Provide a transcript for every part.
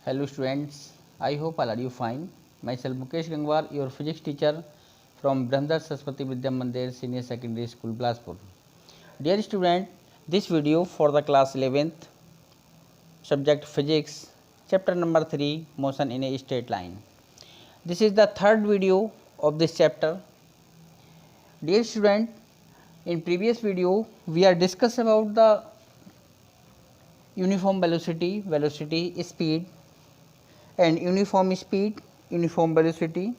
Hello students, I hope all are you fine. Myself Mukesh Gangwar, your physics teacher from Brahmdar Saraswati Vidya Mandir Senior Secondary School, Bilaspur. Dear student, this video for the class 11th, subject physics, chapter number 3, motion in a straight line. This is the third video of this chapter. Dear student, in previous video we are discussed about the uniform velocity, speed, and uniform speed, uniform velocity,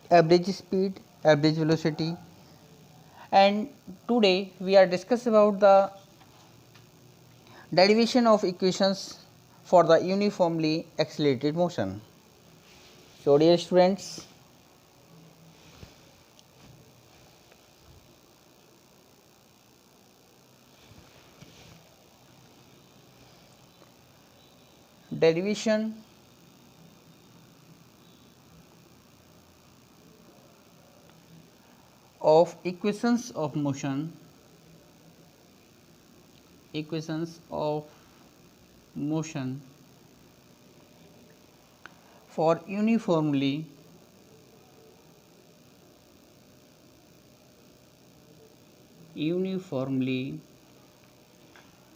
average speed, average velocity, and today we are discuss about the derivation of equations for the uniformly accelerated motion. So dear students, derivation of equations of motion, equations of motion for uniformly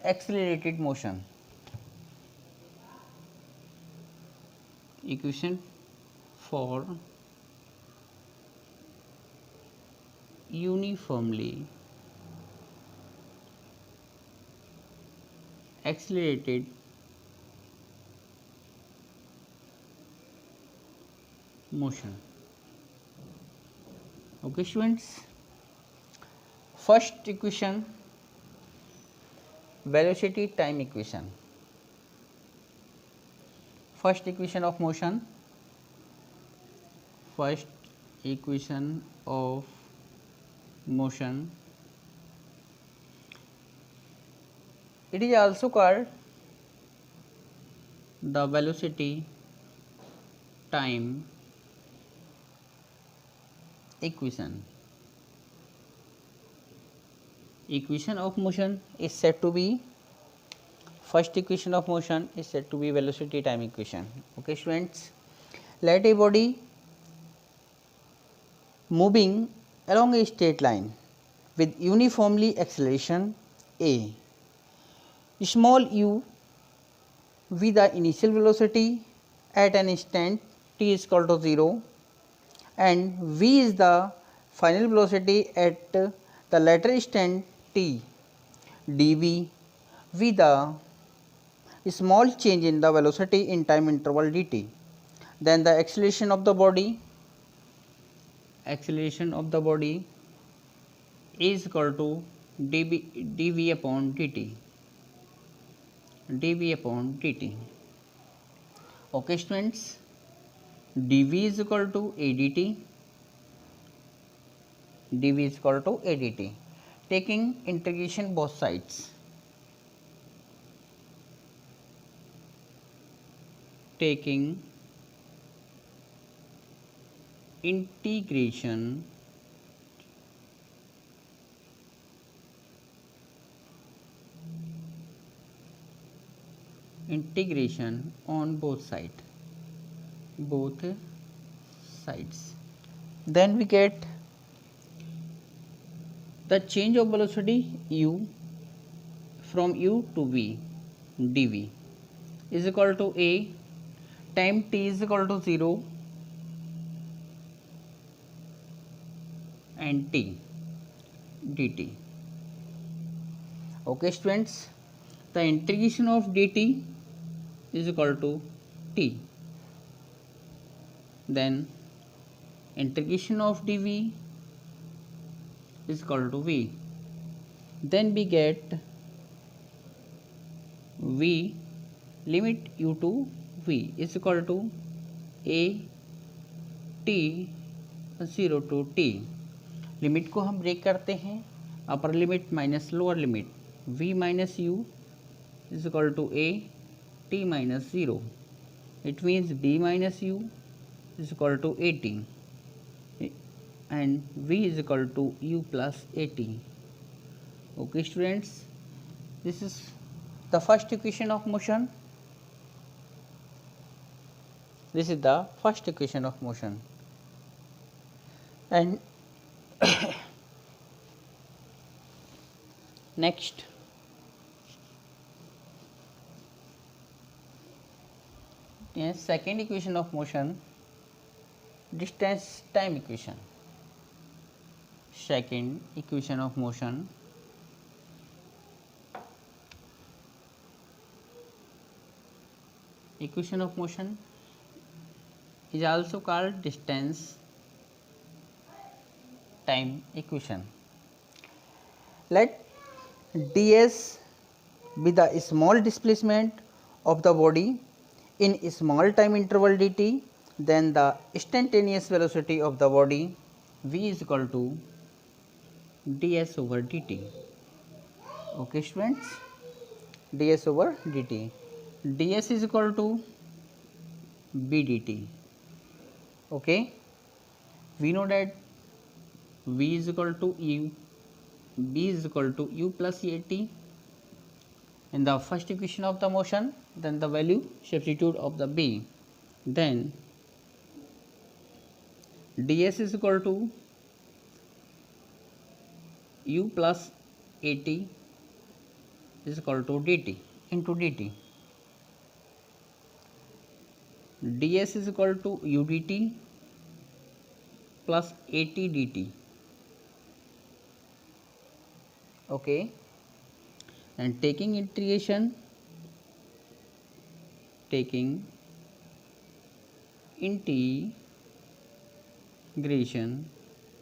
accelerated motion. Equation for uniformly accelerated motion. Okay students, first equation, velocity time equation. First equation of motion, first equation of motion, it is also called the velocity time equation. Equation of motion is said to be, first equation of motion is said to be velocity time equation. Okay students, let a body moving along a straight line with uniformly acceleration a, small u with the initial velocity at an instant t is equal to 0, and v is the final velocity at the later instant t, dv with the small change in the velocity in time interval dt. Then the acceleration of the body is equal to dv upon dt, Okay students, dv is equal to adt, taking integration both sides, taking integration on both sides, then we get the change of velocity u from u to v, dv is equal to a, time t is equal to 0 and t, dt. Okay students, the integration of dt is equal to t, then integration of dv is equal to v, then we get v, limit u to v is equal to a t 0 to t. Limit को हम break करते हैं, अपर limit minus lower limit, v minus u is equal to a t minus 0. It means b minus u is equal to at and v is equal to u plus at. Okay students, this is the first equation of motion. This is the first equation of motion. And next, yes, second equation of motion, distance time equation. Second equation of motion, is also called distance time equation. Let ds be the small displacement of the body in a small time interval dt, then the instantaneous velocity of the body v is equal to ds over dt. Okay students, ds over dt. ds is equal to b dt. Okay, we know that v is equal to u, b is equal to u plus at in the first equation of the motion, then the value substitute of the b, then ds is equal to u plus at is equal to dt into dt. ds is equal to u dt plus at dt. Okay, and taking integration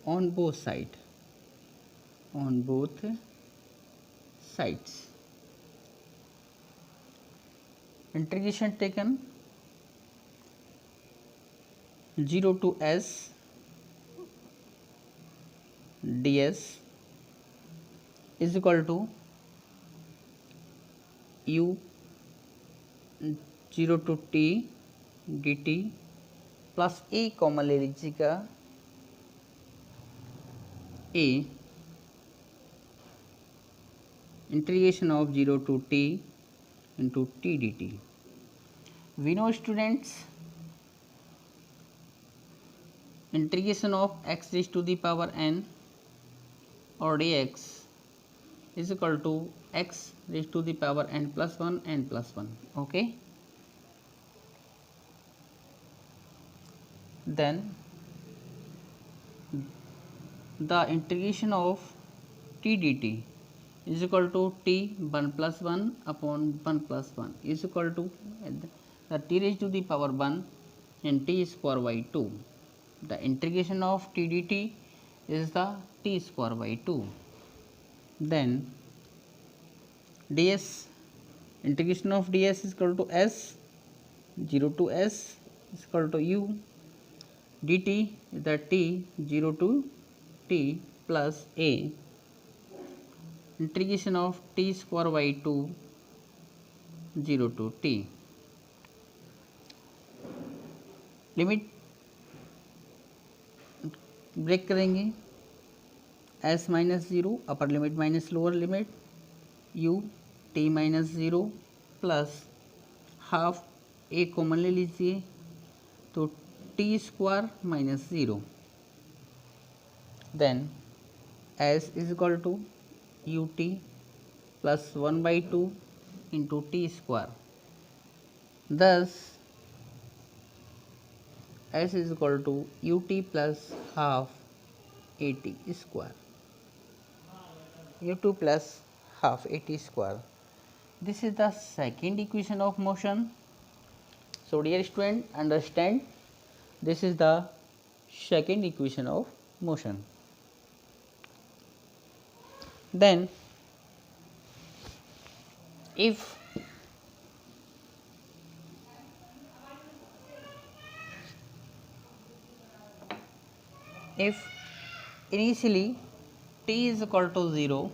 on both sides, integration taken 0 to s ds is equal to u 0 to t dt plus a common ले लीजिएगा, a integration of 0 to t into t dt. We know students, integration of x raised to the power n or dx is equal to x raised to the power n plus 1 n plus 1. Okay, then the integration of t dt is equal to t 1 plus 1 upon 1 plus 1 is equal to the t raised to the power 1 and t square by 2. The integration of t dt is the t square by 2. Then ds, integration of ds is equal to s 0 to s is equal to u dt is the t 0 to t plus a integration of t square by 2 0 to t. Limit break करेंगे, s minus 0 upper limit minus lower limit u t minus 0 plus half a common ले लीजिए तो t square minus 0, then s is equal to u t plus 1 by 2 into T square, thus s is equal to ut plus half at square, u2 plus half at square. This is the second equation of motion. So dear student, understand, this is the second equation of motion. Then if initially t is equal to 0,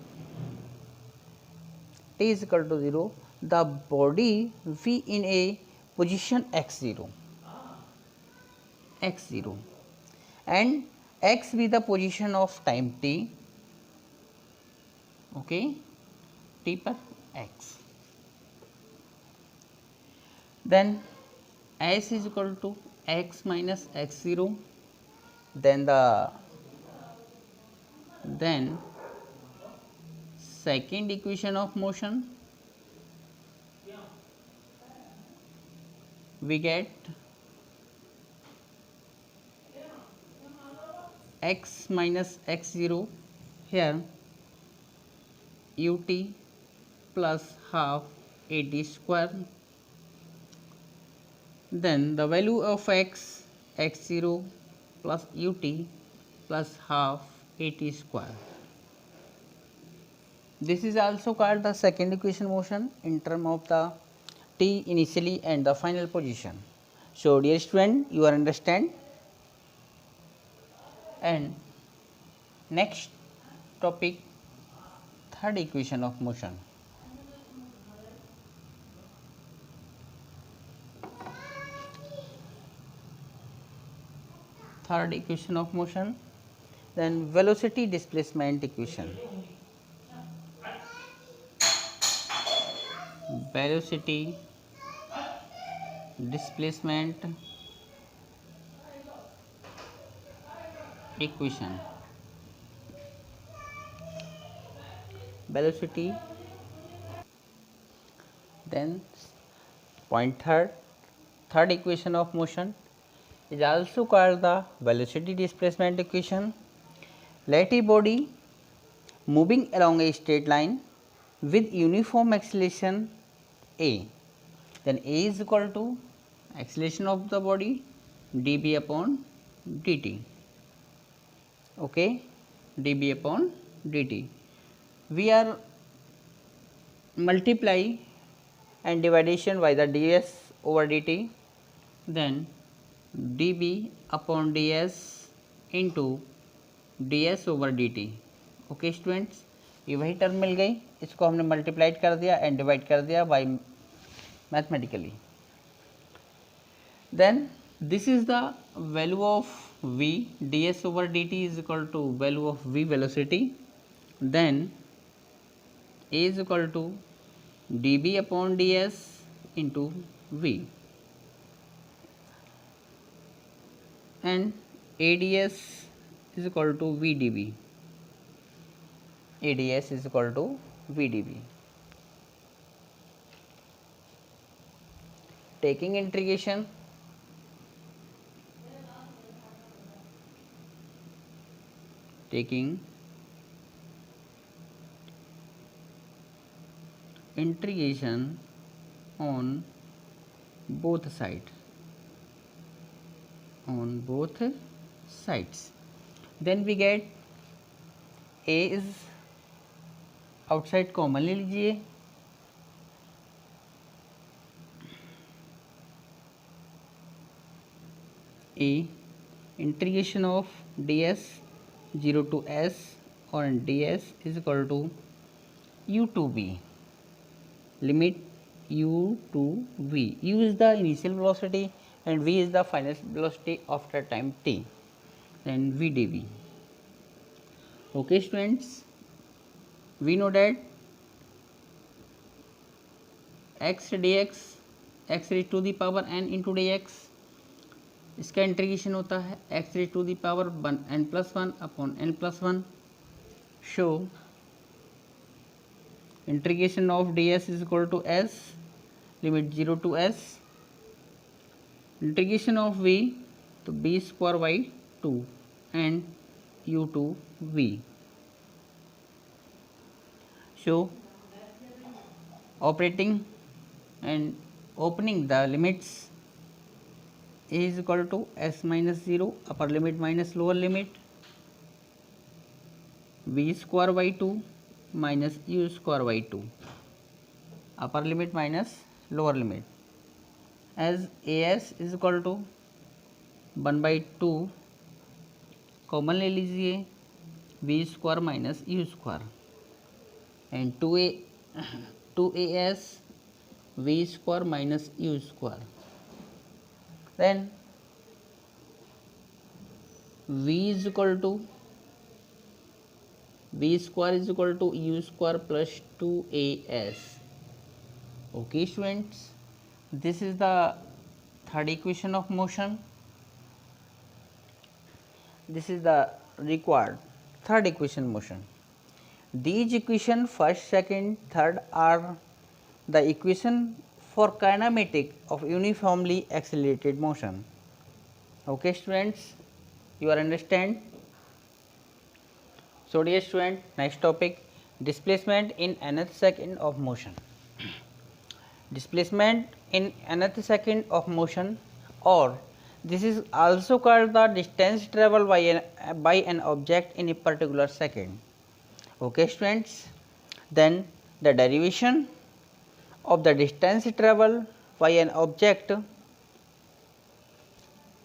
the body v in a position x0 and x be the position of time t, okay, t per x, then s is equal to x minus x0, then second equation of motion, we get x minus x0 here ut plus half at square, then the value of x x0 plus ut plus half at square. This is also called the second equation motion in term of the t initially and the final position. So dear student, you are understand. And next topic, third equation of motion. Third equation of motion, then velocity displacement equation. Velocity displacement equation. Velocity, then point third equation of motion is also called the velocity displacement equation. Let a body moving along a straight line with uniform acceleration a, then a is equal to acceleration of the body dB upon dt. Okay, dB upon dt. We are multiply and dividation by the ds over dt, then dB upon ds into ds over dt. Okay students, ये वही term मिल गई, इसको हमने multiplied कर दिया and divide कर दिया by mathematically. Then this is the value of v, ds over dt is equal to value of v velocity, then a is equal to dB upon ds into v, and ads is equal to vdb. ADS is equal to VDB. Taking integration, on both sides, then we get a is outside common ले लीजिए, a integration of d s 0 to s और ds is equal to u to v, limit u to v. U is the initial velocity and v is the final velocity after time t, then v dv. Okay students, we know that x dx x raised to the power n into dx, इसका integration होता है x raised to the power n plus 1 upon n plus 1. Show integration of ds is equal to s, limit 0 to s, integration of v तो b square by 2 and u to v. So operating and opening the limits, a is equal to s minus 0 upper limit minus lower limit, v square by 2 minus u square by 2, upper limit minus lower limit, as as is equal to 1 by 2 common ले लीजिए, v square minus u square, and 2as v square minus u square, then v is equal to v square is equal to u square plus 2as. Okay students, this is the third equation of motion. This is the required third equation motion. These equation first, second, third are the equation for kinematic of uniformly accelerated motion. Okay students, you are understand? So dear student, next topic, displacement in nth second of motion. Displacement in nth second of motion, or this is also called the distance traveled by an object in a particular second. Okay students, then the derivation of the distance traveled by an object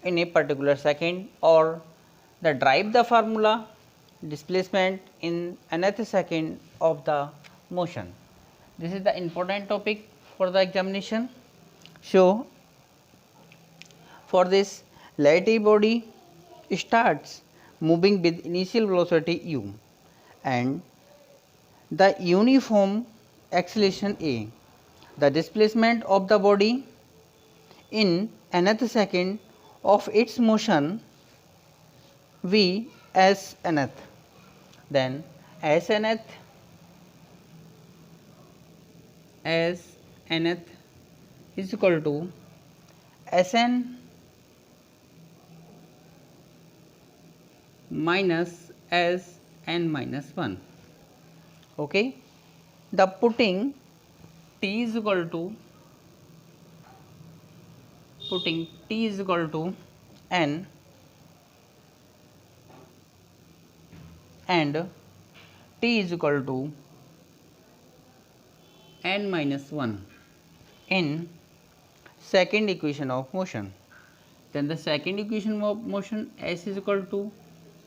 in a particular second, or the derive the formula displacement in nth second of the motion. This is the important topic for the examination. So for this, let a body starts moving with initial velocity u and the uniform acceleration a. The displacement of the body in nth second of its motion v as nth. Then as nth is equal to Sn minus Sn minus 1. Okay, the putting t is equal to n and t is equal to n minus 1 in second equation of motion. Then the second equation of motion, S is equal to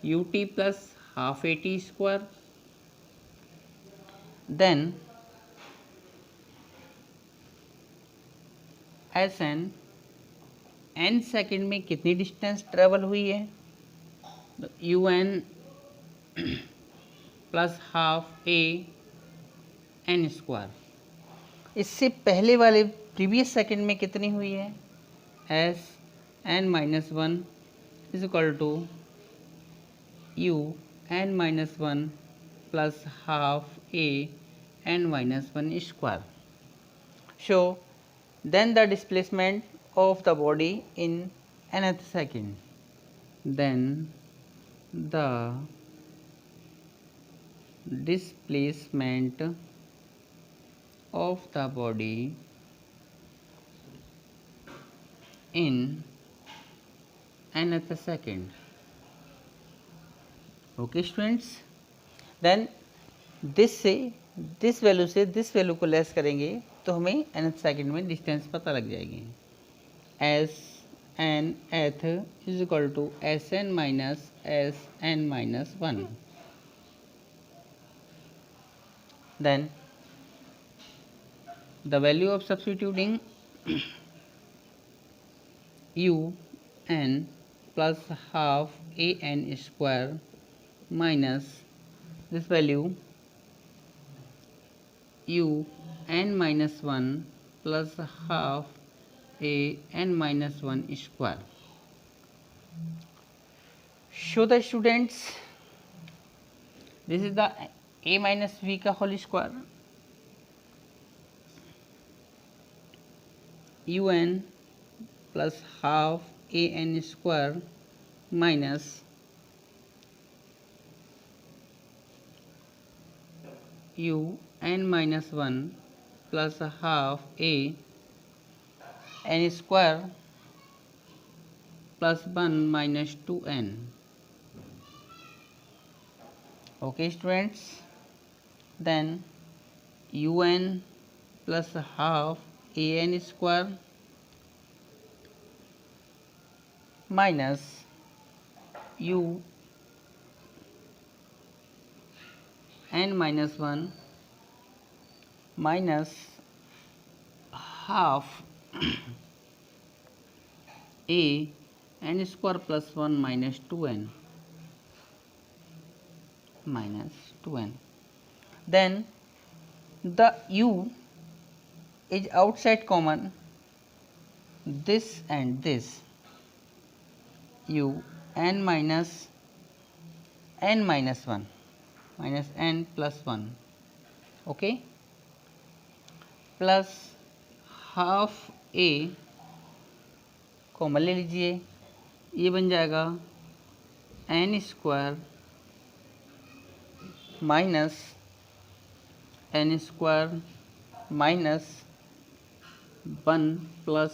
ut plus half at square. Then Sn n second में कितनी distance travel हुई है, U N plus half A N square. इससे पहले वाले previous second में कितनी हुई है, S N minus 1 is equal to U N minus 1 plus half A N minus 1 square. So then the displacement of the body in nth second, then the displacement of the body in nth second. Okay students, then this value से this value को less करेंगे तो हमें nth second में distance पता लग जाएगी. S N th is equal to S N minus S N minus 1. Then the value of substituting U N plus half A N square minus this value u n minus 1 plus half a n minus 1 square. Show the students, this is the a minus v का whole square, un plus half a n square minus u n minus 1 plus half a n square plus 1 minus 2n. Okay students, then un plus half a n square minus u n minus 1 minus half a n square plus 1 minus 2n minus 2n. Then the u is outside common, this and this, u n minus n minus 1 minus n plus 1, okay, plus half a common ले लीजिए, ये बन जाएगा n square minus n square minus 1 plus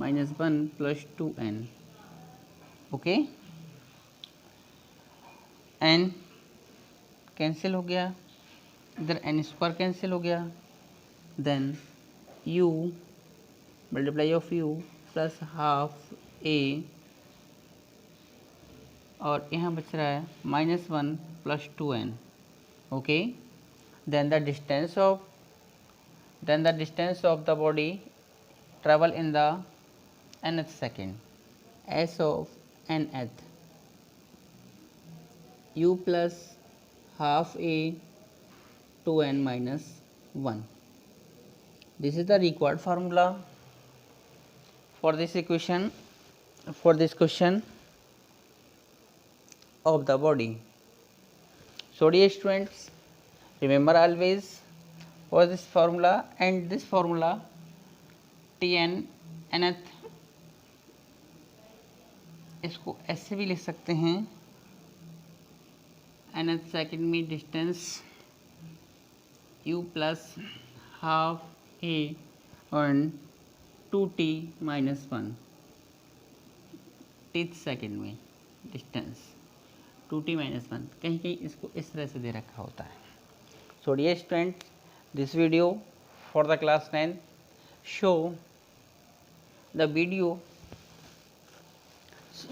minus 1 plus 2n, okay, n cancel हो गया, इधर n square cancel हो गया, then u multiply of u plus half a, और यहाँ बच रहा है -1 plus 2n, okay, then the distance of the body travel in the nth second, s of nth, u plus half a 2n minus 1. This is the required formula for this equation, for this question of the body. So dear students, remember always for this formula, and this formula Tn nth, इसको ऐसे भी लिख सकते हैं, nth second में distance u plus half a और 2t minus 1, teeth second में distance 2t minus 1, कहीं कहीं इसको इस तरह से दे रखा होता है. So dear student, this video for the class 9 show the video,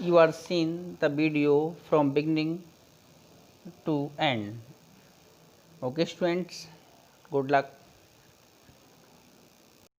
you are seeing the video from beginning to end. Okay students, good luck.